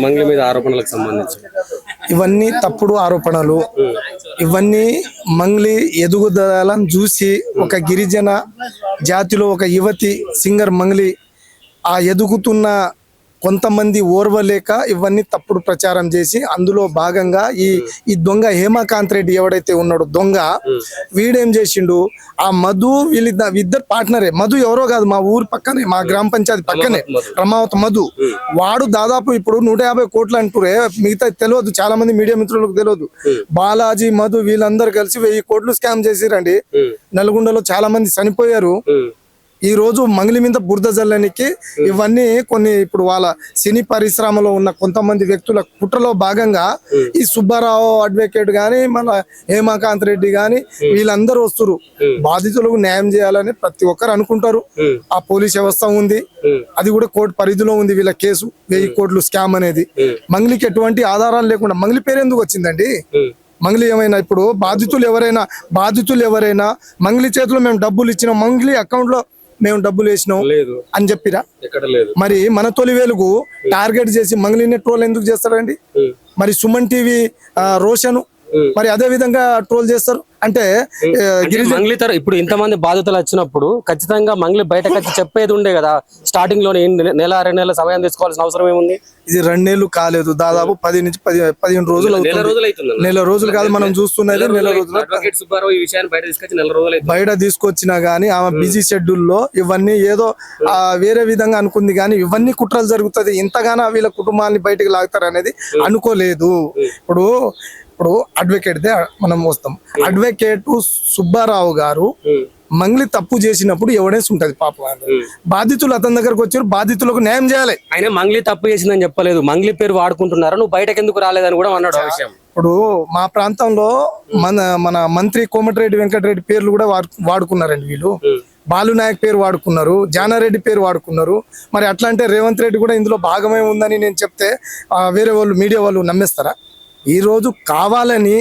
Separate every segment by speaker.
Speaker 1: మంగ్లీ మీద ఆరోపణలకు సంబంధించి
Speaker 2: ఇవన్నీ తప్పుడు ఆరోపణలు. ఇవన్నీ మంగ్లీ ఎదుగుదలను చూసి ఒక గిరిజన జాతిలో ఒక యువతి సింగర్ మంగ్లీ ఆ ఎదుగుతున్న కొంతమంది ఓర్వలేక ఇవన్నీ తప్పుడు ప్రచారం చేసి అందులో భాగంగా ఈ దొంగ హేమకాంత్ రెడ్డి ఎవడైతే ఉన్నాడో దొంగ వీడేం చేసిండు, ఆ మధు వీళ్ళిద్దరు పార్ట్నరే. మధు ఎవరో కాదు, మా ఊరు పక్కనే, మా గ్రామ పంచాయతీ పక్కనే రమావతి మధు. వాడు దాదాపు ఇప్పుడు 150 కోట్లు అంటురే, మిగతా తెలియదు, చాలా మంది మీడియా మిత్రులకు తెలియదు. బాలాజీ మధు వీళ్ళందరూ కలిసి 1000 కోట్లు స్కామ్ చేసిరండి. నల్గొండలో చాలా మంది చనిపోయారు. ఈ రోజు మంగ్లీ మీద బురద జల్లనికి ఇవన్నీ కొన్ని ఇప్పుడు వాళ్ళ సినీ పరిశ్రమలో ఉన్న కొంతమంది వ్యక్తుల కుట్రలో భాగంగా ఈ సుబ్బారావు అడ్వకేట్ గాని మన హేమకాంత్ రెడ్డి గాని వీళ్ళందరూ వస్తున్నారు. బాధితులకు న్యాయం చేయాలని ప్రతి ఒక్కరు అనుకుంటారు. ఆ పోలీస్ వ్యవస్థ ఉంది, అది కూడా కోర్టు పరిధిలో ఉంది. వీళ్ళ కేసు 1000 కోట్లు స్కామ్ అనేది మంగ్లీకి ఎటువంటి ఆధారాలు లేకుండా మంగ్లీ పేరు ఎందుకు వచ్చిందండి? మంగ్లీ ఏమైనా ఇప్పుడు బాధితులు ఎవరైనా మంగ్లీ చేతిలో మేము డబ్బులు ఇచ్చినాం, మంగ్లీ అకౌంట్ లో మేము డబ్బులు వేసినాం అని చెప్పిరా? మరి మన తొలి వెలుగు టార్గెట్ చేసి మంగ్లీని ట్రోల్ ఎందుకు చేస్తారండి? మరి సుమన్ టీవీ రోషన్ మరి అదే విధంగా ట్రోల్ చేస్తారు అంటే
Speaker 1: మంగ్లీ ఇప్పుడు ఇంతమంది బాధితులు వచ్చినప్పుడు ఖచ్చితంగా మంగ్లీ బయటకు వచ్చి చెప్పేది ఉండే కదా. స్టార్టింగ్ లోనే 1-2 నెలల సమయం తీసుకోవాల్సిన అవసరం ఏముంది?
Speaker 2: ఇది 2 నెలలు కాలేదు, దాదాపు 10 నుంచి 15 రోజులు. నెల రోజులు కాదు మనం చూస్తున్నది, నెల రోజులు బయట తీసుకొచ్చినా గానీ ఆమె బిజీ షెడ్యూల్ లో ఇవన్నీ ఏదో వేరే విధంగా అనుకుంది. కానీ ఇవన్నీ కుట్రలు జరుగుతుంది, ఇంతగానో వీళ్ళ కుటుంబాన్ని బయటకు లాగుతారు అనేది అనుకోలేదు. ఇప్పుడు అడ్వకేట్ దే మనం వస్తాం. అడ్వకేట్ సుబ్బారావు గారు మంగ్లీ తప్పు చేసినప్పుడు ఎవిడెన్స్ ఉంటది. పాపం బాధితులు అతని దగ్గరకు వచ్చారు, బాధితులకు న్యాయం చేయాలి.
Speaker 1: ఆయన మంగ్లీ తప్పు చేసిందని చెప్పలేదు, మంగ్లీ పేరు వాడుకుంటున్నారు, నువ్వు బయటకు ఎందుకు రాలేదని కూడా అన్నాడు.
Speaker 2: ఇప్పుడు మా ప్రాంతంలో మన మంత్రి కోమటిరెడ్డి వెంకటరెడ్డి పేర్లు కూడా వాడుకున్నారండి వీళ్ళు. బాలు నాయక్ పేరు వాడుకున్నారు, జానారెడ్డి పేరు వాడుకున్నారు. మరి అట్లా అంటే రేవంత్ రెడ్డి కూడా ఇందులో భాగమే ఉందని నేను చెప్తే వేరే వాళ్ళు మీడియా వాళ్ళు నమ్మేస్తారా? ఈ రోజు కావాలని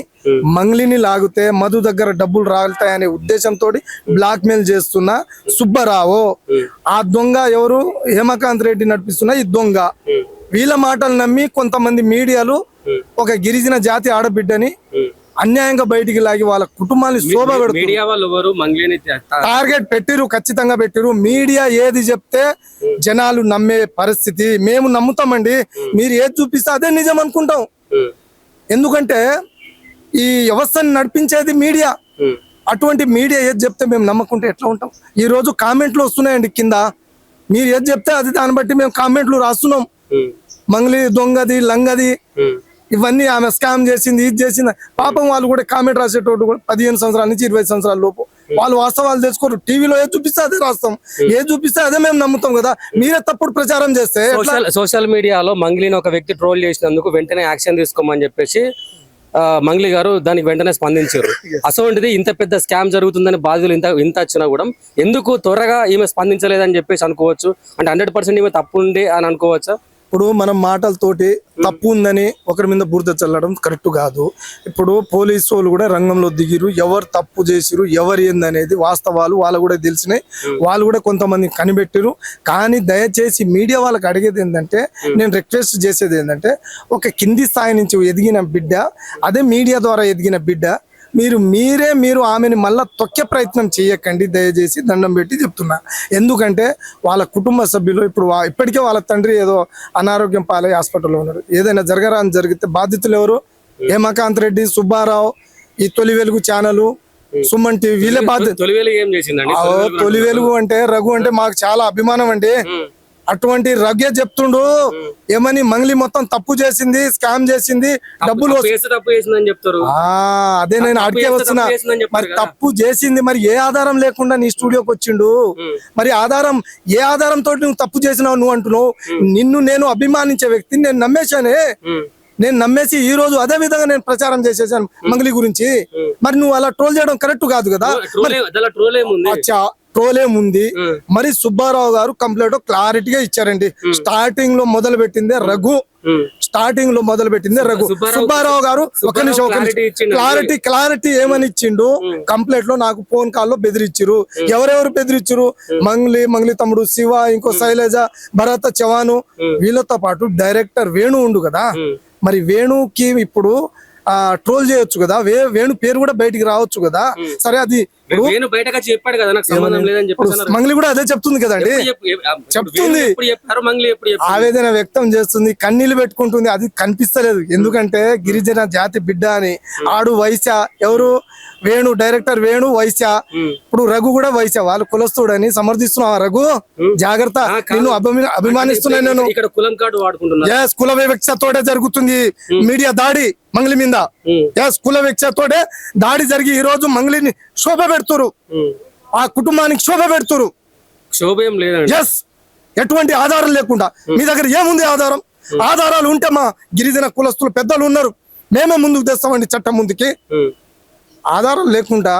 Speaker 2: మంగ్లీని లాగితే మధు దగ్గర డబ్బులు రాలుతాయనే ఉద్దేశంతో బ్లాక్ మెయిల్ చేస్తున్న సుబ్బారావు, ఆ దొంగ ఎవరు? హేమకాంత్ రెడ్డి నడిపిస్తున్న ఈ దొంగ. వీళ్ళ మాటలు నమ్మి కొంతమంది మీడియాలు ఒక గిరిజన జాతి ఆడబిడ్డని అన్యాయంగా బయటికి లాగి వాళ్ళ కుటుంబాన్ని టార్గెట్ పెట్టిరు, ఖచ్చితంగా పెట్టిరు. మీడియా ఏది చెప్తే జనాలు నమ్మే పరిస్థితి. మేము నమ్ముతామండి, మీరు ఏది చూపిస్తే అదే నిజం అనుకుంటాం. ఎందుకంటే ఈ వ్యవస్థని నడిపించేది మీడియా. అటువంటి మీడియా ఏది చెప్తే మేము నమ్మకుంటే ఎట్లా ఉంటాం? ఈ రోజు కామెంట్లు వస్తున్నాయండి కింద, మీరు ఏది చెప్తే అది దాన్ని బట్టి మేము కామెంట్లు రాస్తున్నాం. మంగ్లీ దొంగది, లంగది, ఇవన్నీ ఆమె స్కామ్ చేసింది, ఇది చేసింది. పాపం వాళ్ళు కూడా కామెంట్ రాసేటోడు కూడా 15 సంవత్సరాల నుంచి 20 సంవత్సరాల లోపు వాళ్ళు వాస్తవాలు తెలుసుకోరు. టీవీలో ఏది చూపిస్తే అదే రాస్తాం, ఏది చూపిస్తే అదే మేము నమ్ముతాం కదా. మీరే తప్పుడు ప్రచారం చేస్తే
Speaker 1: సోషల్ మీడియాలో మంగ్లీని ఒక వ్యక్తి ట్రోల్ చేసినందుకు వెంటనే యాక్షన్ తీసుకోమని చెప్పేసి మంగ్లీ గారు దానికి వెంటనే స్పందించారు. అసలు ఇంత పెద్ద స్కామ్ జరుగుతుందని బాధితులు ఇంత వచ్చినా కూడా ఎందుకు త్వరగా ఈమె స్పందించలేదని చెప్పేసి అనుకోవచ్చు? అంటే 100% ఈమె తప్పు ఉంది అని అనుకోవచ్చా?
Speaker 2: ఇప్పుడు మనం మాటలతోటి తప్పు ఉందని ఒకరి మీద బురద చల్లడం కరెక్ట్ కాదు. ఇప్పుడు పోలీసు వాళ్ళు కూడా రంగంలో దిగిరు, ఎవరు తప్పు చేసిరు, ఎవరు ఏందనేది వాస్తవాలు వాళ్ళు కూడా తెలిసినాయి. వాళ్ళు కూడా కొంతమంది కనిపెట్టిరు. కానీ దయచేసి మీడియా వాళ్ళకి అడిగేది ఏంటంటే, నేను రిక్వెస్ట్ చేసేది ఏంటంటే, ఒక కింది స్థాయి నుంచి ఎదిగిన బిడ్డ, అదే మీడియా ద్వారా ఎదిగిన బిడ్డ, మీరు ఆమెని మళ్ళా తొక్కే ప్రయత్నం చేయకండి, దయచేసి దండం పెట్టి చెప్తున్నా. ఎందుకంటే వాళ్ళ కుటుంబ సభ్యులు ఇప్పటికే వాళ్ళ తండ్రి ఏదో అనారోగ్యం పాలై హాస్పిటల్లో ఉన్నారు. ఏదైనా జరగరాని జరిగితే బాధితులు ఎవరు? హేమకాంత్ రెడ్డి, సుబ్బారావు, ఈ తొలి వెలుగు ఛానల్, సుమన్ టీవీ, వీళ్ళే బాధ్యత. తొలి వెలుగు అంటే రఘు అంటే మాకు చాలా అభిమానం అండి. అటువంటి రగ్గే చెప్తుండు ఏమని మంగ్లీ మొత్తం తప్పు చేసింది, స్కామ్ చేసింది, డబ్బులు అదే నేను అడిగే వస్తున్నా. మరి తప్పు చేసింది, మరి ఏ ఆధారం లేకుండా నీ స్టూడియోకి వచ్చిండు? మరి ఏ ఆధారంతో నువ్వు తప్పు చేసినావు నువ్వు అంటున్నావు? నిన్ను నేను అభిమానించే వ్యక్తిని నేను నమ్మేశానే. నేను నమ్మేసి ఈ రోజు అదే విధంగా నేను ప్రచారం చేసేసాను మంగ్లీ గురించి. మరి నువ్వు అలా ట్రోల్ చేయడం కరెక్ట్ కాదు కదా. ట్రోల్ ఏముంది? మరి సుబ్బారావు గారు కంప్లైంట్ క్లారిటీగా ఇచ్చారండి. స్టార్టింగ్ లో మొదలు పెట్టిందే రఘు. స్టార్టింగ్ లో మొదలు పెట్టింది రఘు. సుబ్బారావు గారు ఒక నిమిషం క్లారిటీ ఏమని ఇచ్చిండు కంప్లైంట్ లో, నాకు ఫోన్ కాల్ లో బెదిరించారు. ఎవరెవరు బెదిరించారు? మంగ్లీ తమ్ముడు శివ, ఇంకో శైలజ, భరత చవాను, వీళ్ళతో పాటు డైరెక్టర్ వేణు ఉండు కదా. మరి వేణుకి ఇప్పుడు ట్రోల్ చేయొచ్చు కదా, వేణు పేరు కూడా బయటికి రావచ్చు కదా. సరే అది
Speaker 1: చెప్పాడు కదా, నాకు సంబంధం లేదని చెప్పి
Speaker 2: మంగ్లీ కూడా అదే చెప్తుంది కదండి, చెప్తుంది, ఆవేదన వ్యక్తం చేస్తుంది, కన్నీళ్లు పెట్టుకుంటుంది. అది కనిపిస్తలేదు, ఎందుకంటే గిరిజన జాతి బిడ్డ అని. ఆడు వైశ్య, ఎవరు వేణు, డైరెక్టర్ వేణు వైశ్య, ఇప్పుడు రఘు కూడా వైశ్య, వాళ్ళు కులస్తుడని సమర్థిస్తున్నావా రఘు? జాగ్రత్త, నిన్ను అభిమానిస్తున్నాను నేను.
Speaker 1: ఇక్కడ కులం కార్డు వాడుకుంటున్నా.
Speaker 2: కుల వివక్షతోటే జరుగుతుంది మీడియా దాడి మంగ్లీ మీద. కుల వివక్షతోటే దాడి జరిగి ఈ రోజు మంగ్లీని శోభ పెడుతురు, ఆ కుటుంబానికి శోభ పెడుతురు.
Speaker 1: శోభం లేదండి.
Speaker 2: ఎటువంటి ఆధారం లేకుండా. మీ దగ్గర ఏముంది ఆధారం? ఆధారాలు ఉంటే మా గిరిజన కులస్తులు పెద్దలు ఉన్నారు, మేమే ముందుకు తెస్తామండి చట్టం ముందుకి. ఆధారం లేకుండా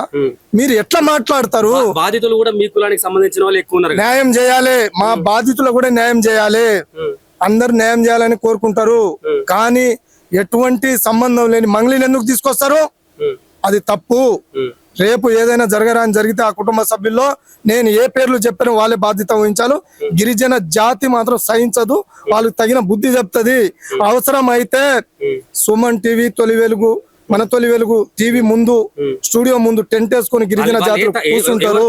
Speaker 2: మీరు ఎట్లా మాట్లాడతారు?
Speaker 1: బాధితులు కూడా మీ కులానికి సంబంధించిన వాళ్ళు ఎక్కువ ఉన్నారు.
Speaker 2: న్యాయం చేయాలి, మా బాధితులు కూడా న్యాయం చేయాలి, అందరు న్యాయం చేయాలని కోరుకుంటారు. కానీ ఎటువంటి సంబంధం లేని మంగ్లీని ఎందుకు తీసుకొస్తారు? అది తప్పు. రేపు ఏదైనా జరగరాని జరిగితే ఆ కుటుంబ సభ్యుల్లో నేను ఏ పేర్లు చెప్పినా వాళ్ళే బాధ్యత వహించాలి. గిరిజన జాతి మాత్రం సహించదు, వాళ్ళకి తగిన బుద్ధి చెప్తుంది. అవసరం అయితే సుమన్ టీవీ, తొలి వెలుగు, మన తొలి వెలుగు టీవీ ముందు, స్టూడియో ముందు టెంట్ వేసుకుని గిరిజన జాతులు కూర్చుంటారు.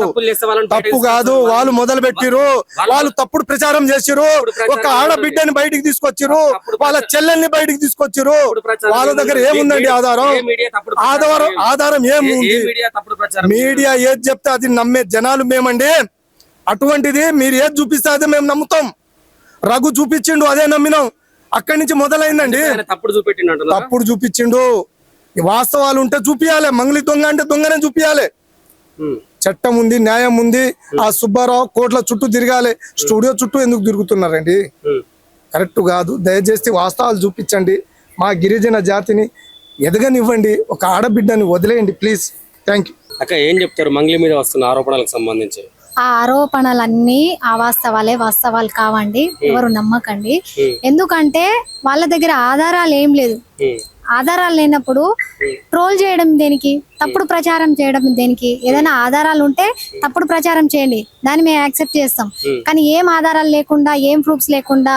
Speaker 2: తప్పు కాదు, వాళ్ళు మొదలు పెట్టిరు, వాళ్ళు తప్పుడు ప్రచారం చేసిరు. ఒక ఆడబిడ్డని బయటికి తీసుకొచ్చిరు, వాళ్ళ చెల్లెల్ని బయటికి తీసుకొచ్చిరు. వాళ్ళ దగ్గర ఏముందండి ఆధారం? ఆధారం ఏముంది? మీడియా ఏది చెప్తే అది నమ్మే జనాలు మేమండి. అటువంటిది మీరు ఏది చూపిస్తే అదే మేము నమ్ముతాం. రఘు చూపించిండు, అదే నమ్మినాం. అక్కడి నుంచి మొదలైందండి. తప్పుడు చూపించిండు. వాస్తవాలు ఉంటే చూపియాలి. మంగ్లీ దొంగ అంటే దొంగనే చూపియాలి. చట్టం ఉంది, న్యాయం ఉంది. ఆ సుబ్బారావు కోట్ల చుట్టూ తిరగాలి, స్టూడియో చుట్టూ ఎందుకు తిరుగుతున్నారండి? కరెక్ట్ కాదు. దయచేసి వాస్తవాలు చూపించండి, మా గిరిజన జాతిని ఎదగనివ్వండి, ఒక ఆడబిడ్డని వదిలేయండి ప్లీజ్. Thank you.
Speaker 1: అక్క ఏం చెప్తారు మంగ్లీ మీద వస్తున్న ఆరోపణలకు సంబంధించి?
Speaker 3: ఆ ఆరోపణలన్నీ అవాస్తవాలే, వాస్తవాలు కావండి, ఎవరు నమ్మకండి. ఎందుకంటే వాళ్ళ దగ్గర ఆధారాలు ఏం లేదు. ఆధారాలు లేనప్పుడు ట్రోల్ చేయడం దేనికి? తప్పుడు ప్రచారం చేయడం దేనికి? ఏదైనా ఆధారాలు ఉంటే తప్పుడు ప్రచారం చేయండి, దాన్ని మేము యాక్సెప్ట్ చేస్తాం. కానీ ఏం ఆధారాలు లేకుండా, ఏం ప్రూఫ్స్ లేకుండా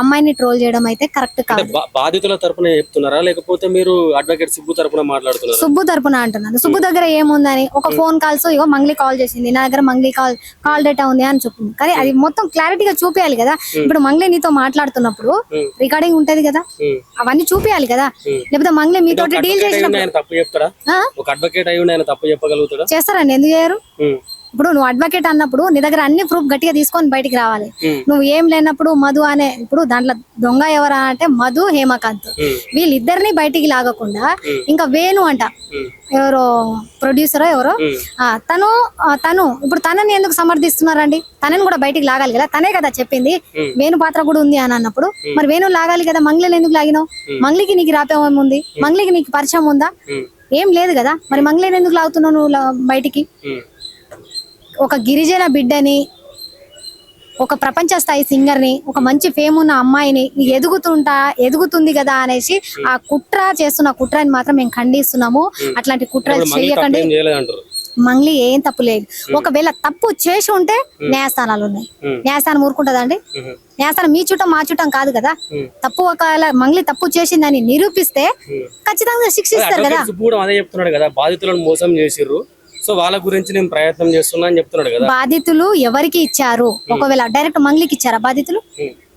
Speaker 3: అమ్మాయిని ట్రోల్ చేయడం అయితే కరెక్ట్ కాదు.
Speaker 1: బాధితుల తరపున చెప్తున్నారా లేకపోతే మీరు అడ్వకేట్ సుబ్బు తరపున మాట్లాడుతున్నారా?
Speaker 3: సుబ్బు తరపున అంటున్నాను. సుబ్బు దగ్గర ఏముందని ఒక ఫోన్ కాల్స్, ఇగో మంగ్లీ కాల్ చేసింది, నా దగ్గర మంగ్లీ కాల్ డేటా ఉంది అని చెప్పింది. కానీ అది మొత్తం క్లారిటీగా చూపించాలి కదా. ఇప్పుడు మంగ్లీ నీతో మాట్లాడుతున్నప్పుడు రికార్డింగ్ ఉంటది కదా, అవన్నీ చూపించాలి కదా. లేకపోతే మంగ్లీ మీతో డీల్ చేసినప్పుడు
Speaker 1: తప్పు చెప్తారా? ఒక అడ్వకేట్ అయ్యి ఆయన తప్పు చెప్పగలుగుతాడా?
Speaker 3: చేస్తారండి, ఎందుకు చేయరు? ఇప్పుడు నువ్వు అడ్వకేట్ అన్నప్పుడు నీ దగ్గర అన్ని ప్రూఫ్ గట్టిగా తీసుకొని బయటికి రావాలి. నువ్వు ఏం లేనప్పుడు మధు అనే, ఇప్పుడు దాంట్లో దొంగ ఎవరా అంటే మధు, హేమకాంత్, వీళ్ళిద్దరిని బయటికి లాగకుండా ఇంకా వేణు అంట, ఎవరో ప్రొడ్యూసర్ ఎవరో, తను ఇప్పుడు తనని ఎందుకు సమర్థిస్తున్నారండి? తనని కూడా బయటికి లాగాలి కదా, తనే కదా చెప్పింది వేణు పాత్ర కూడా ఉంది అని అన్నప్పుడు. మరి వేణు లాగాలి కదా, మంగ్లీని ఎందుకు లాగినావు? మంగ్లీకి నీకు రాపేమో ఉంది? మంగ్లీకి నీకు పరిచయం ఉందా? ఏం లేదు కదా. మరి మంగ్లీని ఎందుకు లాగుతున్నావు నువ్వు బయటికి? ఒక గిరిజన బిడ్డని, ఒక ప్రపంచ స్థాయి సింగర్ ని, ఒక మంచి ఫేమ్ ఉన్న అమ్మాయిని ఎదుగుతుంది కదా అనేసి ఆ కుట్ర చేస్తున్న కుట్రని మాత్రం మేము ఖండిస్తున్నాము. అట్లాంటి కుట్రలు చేయకండి. మంగ్లీ ఏం తప్పు లేదు. ఒకవేళ తప్పు చేసి ఉంటే న్యాయస్థానాలు ఉన్నాయి, న్యాయస్థానం ఊరుకుంటదండి? న్యాయస్థానం మీ చుట్టం మా చుట్టం కాదు కదా. తప్పు ఒకవేళ మంగ్లీ తప్పు చేసిందని నిరూపిస్తే ఖచ్చితంగా శిక్షిస్తారు కదా.
Speaker 1: అదే చెప్తున్నాడు కదా, బాధితులను మోసం చేసిర్రు, సో వాళ్ళ గురించి నేను ప్రయత్నం చేస్తున్నా అని చెప్తున్నాడు కదా.
Speaker 3: బాధితులు ఎవరికి ఇచ్చారు? ఒకవేళ డైరెక్ట్ మంగ్లీకి ఇచ్చారా బాధితులు?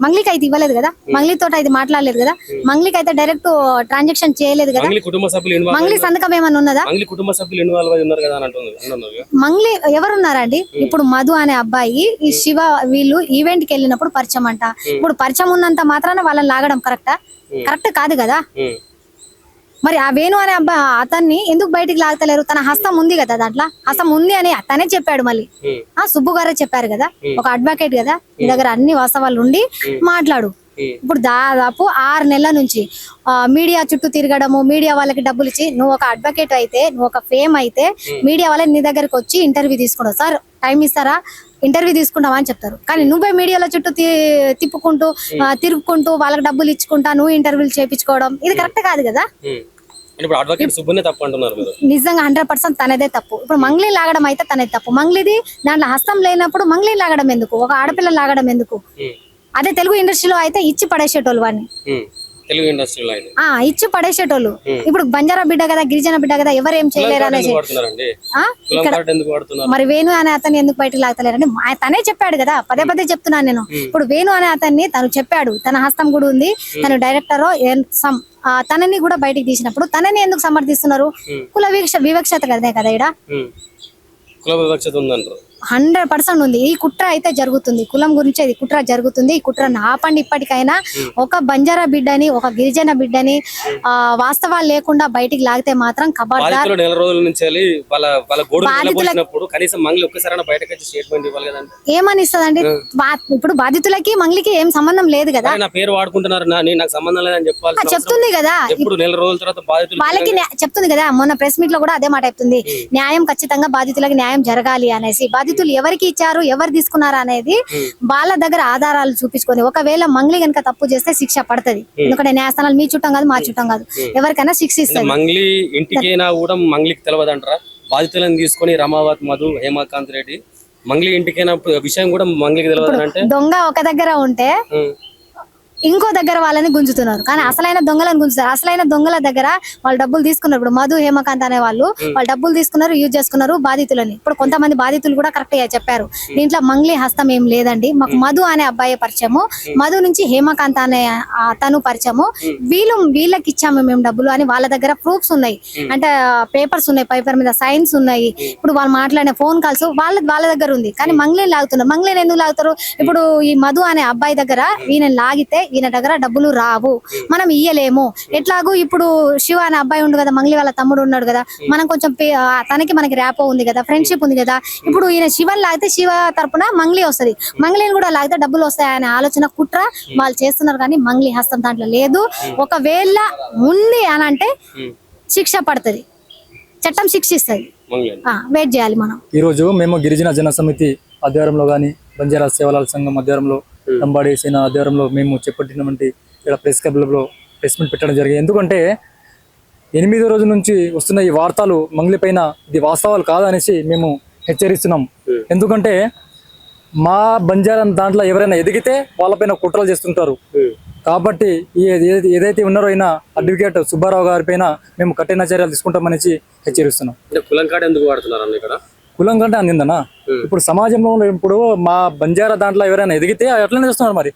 Speaker 3: మంగ్లీకి అయితే ఇవ్వలేదు కదా, మంగ్లీతో అయితే మాట్లాడలేదు కదా, మంగ్లీకి అయితే డైరెక్ట్ ట్రాన్సాక్షన్ చేయలేదు కదా. మంగ్లీ సంతకం ఏమన్నా ఉన్నదా? మంగ్లీ ఎవరున్నారండి? ఇప్పుడు మధు అనే అబ్బాయి, ఈ శివ, వీళ్ళు ఈవెంట్ కి వెళ్ళినప్పుడు పరిచయం అంట. ఇప్పుడు పరిచయం ఉన్నంత మాత్రాన వాళ్ళని లాగడం కరెక్ట్ కాదు కదా. మరి ఆ వేణు అనే అబ్బాయి అతన్ని ఎందుకు బయటికి లాగుతలేరు? తన హస్తం ఉంది కదా, దాంట్లో హస్తం ఉంది అని అతనే చెప్పాడు. మళ్ళీ సుబ్బు గారే చెప్పారు కదా, ఒక అడ్వకేట్ కదా, నీ దగ్గర అన్ని వాస్తవాలు ఉండి మాట్లాడు. ఇప్పుడు దాదాపు 6 నెలల నుంచి మీడియా చుట్టూ తిరగడము, మీడియా వాళ్ళకి డబ్బులు ఇచ్చి, నువ్వు ఒక అడ్వకేట్ అయితే, నువ్వు ఒక ఫేమ్ అయితే మీడియా వాళ్ళని నీ దగ్గరకు వచ్చి ఇంటర్వ్యూ తీసుకున్నావు. సార్ టైం ఇస్తారా, ఇంటర్వ్యూ తీసుకుంటావా అని చెప్తారు. కానీ నువ్వే మీడియాలో చుట్టూ తిప్పుకుంటూ తిరుగుకుంటూ వాళ్ళకి డబ్బులు ఇచ్చుకుంటా నువ్వు ఇంటర్వ్యూలు చేయించుకోవడం ఇది కరెక్ట్ కాదు కదా.
Speaker 1: ఇప్పుడు అడ్వకేట్ సుబ్బునే తప్పు అంటున్నారు మీరు.
Speaker 3: నిజంగా 100% తనదే తప్పు. ఇప్పుడు మంగ్లీ లాగడం అయితే తనదే తప్పు. మంగ్లీది దాంట్లో హస్తం లేనప్పుడు మంగ్లీ లాగడం ఎందుకు, ఒక ఆడపిల్ల లాగడం ఎందుకు? అదే తెలుగు ఇండస్ట్రీలో అయితే ఇచ్చి పడేసేటోళ్ళు వాడిని,
Speaker 1: తెలుగు ఇండస్ట్రీలో అయితే
Speaker 3: ఇచ్చి పడేసేటోళ్ళు. ఇప్పుడు బంజారా బిడ్డ కదా, గిరిజన బిడ్డ కదా, ఎవరేం చేయలేరు అనేసి మరి వేణు అనే అతన్ని ఎందుకు బయటకు లాగలేరని తనే చెప్పాడు కదా. పదే పదే చెప్తున్నాను నేను. ఇప్పుడు వేణు అనే అతన్ని తను చెప్పాడు, తన హస్తం కూడా ఉంది, తను డైరెక్టర్, తనని కూడా బయటికి తీసినప్పుడు తనని ఎందుకు సమర్థిస్తున్నారు? కుల వివక్షత కదే కదా ఇక్కడ.
Speaker 1: కుల వివక్షత ఉందంటారు.
Speaker 3: 100% ఉంది. ఈ కుట్ర అయితే జరుగుతుంది, కులం గురించి ఇది కుట్ర జరుగుతుంది. ఈ కుట్రను ఆపండి. ఇప్పటికైనా ఒక బంజారా బిడ్డని, ఒక గిరిజన బిడ్డని వాస్తవాలు లేకుండా బయటికి లాగితే మాత్రం ఖబర్దార్.
Speaker 1: నెల రోజుల నుంచి కనీసం మంగ్లీ ఒక్కసారైనా బయటకు వచ్చి స్టేట్మెంట్ ఇవ్వాలి కదండి.
Speaker 3: ఏమని ఇస్తుందండి? ఇప్పుడు బాధితులకి మంగ్లీకి ఏం సంబంధం లేదు కదా.
Speaker 1: నా పేరు వాడుకుంటున్నారు, నాకు సంబంధం లేదని చెప్పాలి
Speaker 3: చెప్తుంది కదా.
Speaker 1: ఇప్పుడు నెల రోజుల తర్వాత బాధితులు
Speaker 3: వాళ్ళకి చెప్తుంది కదా. మొన్న ప్రెస్ మీట్ లో కూడా అదే మాట చెప్తుంది, న్యాయం ఖచ్చితంగా బాధితులకి న్యాయం జరగాలి అనేసి. బాధితులు ఎవరికి ఇచ్చారు, ఎవరు తీసుకున్నారు అనేది వాళ్ళ దగ్గర ఆధారాలు చూపించుకొని, ఒకవేళ మంగ్లీ కనుక తప్పు చేస్తే శిక్ష పడుతుంది. ఎందుకంటే న్యాయస్థానాలు మీ చుట్టం కాదు, మా చుట్టం కాదు, ఎవరికైనా శిక్ష ఇస్తారు.
Speaker 1: మంగ్లీ ఇంటికైనా కూడా మంగ్లీకి తెలియదంటారా? బాధితులను తీసుకొని రమావత్ మధు, హేమకాంత్ రెడ్డి మంగ్లీ ఇంటికైనా విషయం కూడా మంగ్లీకి తెలియదు అంటే.
Speaker 3: దొంగ ఒక దగ్గర ఉంటే ఇంకో దగ్గర వాళ్ళని గుంజుతున్నారు, కానీ అసలైన దొంగలను గుంజుతారు. అసలైన దొంగల దగ్గర వాళ్ళు డబ్బులు తీసుకున్నారు. ఇప్పుడు మధు, హేమకాంత్ అనే వాళ్ళు డబ్బులు తీసుకున్నారు, యూజ్ చేసుకున్నారు బాధితులని. ఇప్పుడు కొంతమంది బాధితులు కూడా కరెక్ట్ గా చెప్పారు, దీంట్లో మంగ్లీ హస్తం ఏం లేదండి, మాకు మధు అనే అబ్బాయి పరిచయము, మధు నుంచి హేమకాంత్ అనే తను పరిచయము, వీళ్ళకి ఇచ్చాము మేము డబ్బులు అని వాళ్ళ దగ్గర ప్రూఫ్స్ ఉన్నాయి. అంటే పేపర్స్ ఉన్నాయి, పేపర్ మీద సైన్స్ ఉన్నాయి. ఇప్పుడు వాళ్ళు మాట్లాడిన ఫోన్ కాల్స్ వాళ్ళ దగ్గర ఉంది. కానీ మంగ్లీని లాగుతున్నారు. మంగ్లీని ఎందుకు లాగుతారు? ఇప్పుడు ఈ మధు అనే అబ్బాయి దగ్గర ఈయన లాగితే ఈయన దగ్గర డబ్బులు రావు, మనం ఇయ్యలేము. ఎట్లాగూ ఇప్పుడు శివ అనే అబ్బాయి ఉండు కదా, మంగ్లీ వాళ్ళ తమ్ముడు ఉన్నాడు కదా, మనం కొంచెం తనకి మనకి ర్యాపో ఉంది కదా, ఫ్రెండ్షిప్ ఉంది కదా. ఇప్పుడు ఈయన శివని లాగితే శివ తరపున మంగ్లీ వస్తుంది, మంగ్లీని కూడా లాగితే డబ్బులు వస్తాయనే ఆలోచన కుట్ర వాళ్ళు చేస్తున్నారు. కానీ మంగ్లీ హస్తం దాంట్లో లేదు. ఒకవేళ ఉంది అని అంటే శిక్ష పడుతుంది, చట్టం శిక్షిస్తుంది. వెయిట్ చేయాలి మనం.
Speaker 4: ఈ రోజు మేము గిరిజన జన సమితి ఆధ్వర్యంలో గానీ, బంజారా సేవల సంఘం ఆధ్వర్యంలో, లంబాడి సేన ఆధ్వర్యంలో మేము చేపట్టినటువంటి ఇక్కడ ప్రెస్ క్లబ్లో ప్రెస్ మీట్ పెట్టడం జరిగింది. ఎందుకంటే 8వ రోజు నుంచి వస్తున్న ఈ వార్తలు మంగ్లీ పైన ఇది వాస్తవాలు కాదనేసి మేము హెచ్చరిస్తున్నాం. ఎందుకంటే మా బంజారా దాంట్లో ఎవరైనా ఎదిగితే వాళ్ళపైన కుట్రలు చేస్తుంటారు. కాబట్టి ఏదైతే ఉన్నారో అయినా అడ్వకేట్ సుబ్బారావు గారి పైన మేము కఠిన చర్యలు తీసుకుంటామనేసి హెచ్చరిస్తున్నాం.
Speaker 1: కులం కార్డు ఎందుకు వాడుతున్నారు ఇక్కడ?
Speaker 4: కులం కంటే అందిందనా? ఇప్పుడు సమాజంలో ఇప్పుడు మా బంజారా దాంట్లో ఎవరైనా ఎదిగితే అట్లనే చేస్తున్నారు. మరి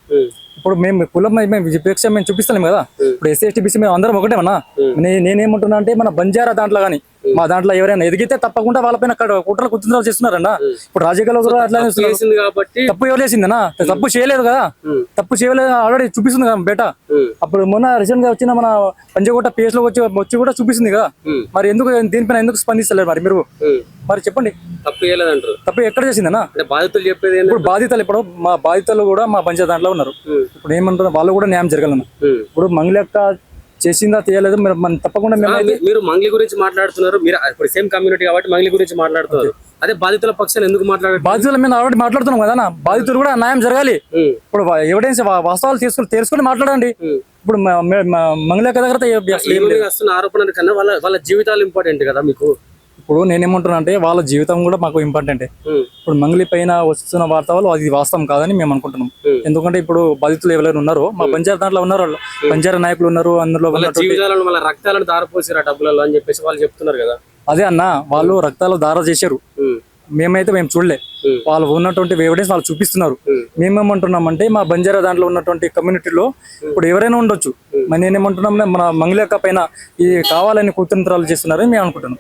Speaker 4: ఇప్పుడు మేము కులం మేము చూపిస్తాం కదా. ఇప్పుడు ఎస్సీ ఎస్టీ బీసీ మేము అందరం ఒకటేమన్నా. నేనేమంటున్నా అంటే మన బంజారా దాంట్లో కానీ మా దాంట్లో ఎవరైనా ఎదిగితే తప్పకుండా వాళ్ళపైన కుట్రలు కుట్రలు చేస్తున్నారన్నా. ఇప్పుడు రాజకీయాల్లో కూడా అట్లా తప్పు ఎవరు చేసిందనా? తప్పు చేయలేదు కదా, తప్పు చేయలేదు ఆల్రెడీ చూపిస్తుంది కదా బేట. అప్పుడు మొన్న రీసెంట్ గా వచ్చిన మన పంజకోట PS లో వచ్చి కూడా చూపిస్తుంది కదా. మరి ఎందుకు దీనిపైన ఎందుకు స్పందిస్తలేదు మరి మీరు? మరి చెప్పండి, తప్పు చేయలేదంటారు. తప్పు ఎక్కడ చేసిందనా? బాధితులు చెప్పేది ఇప్పుడు బాధితులు, ఇప్పుడు మా బాధితులు కూడా మా పంచాయతీ దాంట్లో ఉన్నారు. ఇప్పుడు ఏమంటారు, వాళ్ళు కూడా న్యాయం జరగాలన్నా. ఇప్పుడు మంగ్లీ అక్క చేసిందా తీయలేదు, తప్పకుండా
Speaker 1: మీరు మంగ్లీ గురించి మాట్లాడుతున్నారు. మీరు ఇప్పుడు సేమ్ కమ్యూనిటీ కాబట్టి మంగ్లీ గురించి మాట్లాడుతున్నారు. అదే బాధితుల పక్షాన్ని ఎందుకు మాట్లాడారు?
Speaker 4: బాధితుల మీద ఆల్రెడీ మాట్లాడుతున్నాం కదా. బాధితులు కూడా న్యాయం జరగాలి. ఇప్పుడు ఎవిడెన్స్ వాస్తవాలు తెలుసుకొని మాట్లాడండి. ఇప్పుడు మంగ్లీ అక్క దగ్గర
Speaker 1: వస్తున్న ఆరోపణల కన్నా వాళ్ళ జీవితాలు ఇంపార్టెంట్ కదా మీకు.
Speaker 4: ఇప్పుడు నేనేమంటున్నా అంటే వాళ్ళ జీవితం కూడా మాకు ఇంపార్టెంటే. ఇప్పుడు మంగ్లీ పైన వస్తున్న వార్తలు అది వాస్తవం కాదని మేము అనుకుంటున్నాం. ఎందుకంటే ఇప్పుడు బాధితులు ఎవరైనా ఉన్నారో మా బంజారా దాంట్లో ఉన్నారు, వాళ్ళు బంజారా నాయకులు ఉన్నారు, అందులో
Speaker 1: రక్తాలను దారపోసారు డబ్బులలో అని చెప్పేసి వాళ్ళు చెప్తున్నారు కదా.
Speaker 4: అదే అన్న, వాళ్ళు రక్తాలు దార చేశారు, మేము చూడలే. వాళ్ళు ఉన్నటువంటి ఎవిడెన్స్ వాళ్ళు చూపిస్తున్నారు. మేమేమంటున్నాం అంటే మా బంజారా దాంట్లో ఉన్నటువంటి కమ్యూనిటీలో ఇప్పుడు ఎవరైనా ఉండొచ్చు. మరి నేనేమంటున్నాం, మన మంగ్లీ అక్క పైన ఈ కావాలని కుతంత్రాలు చేస్తున్నారని మేము అనుకుంటున్నాం.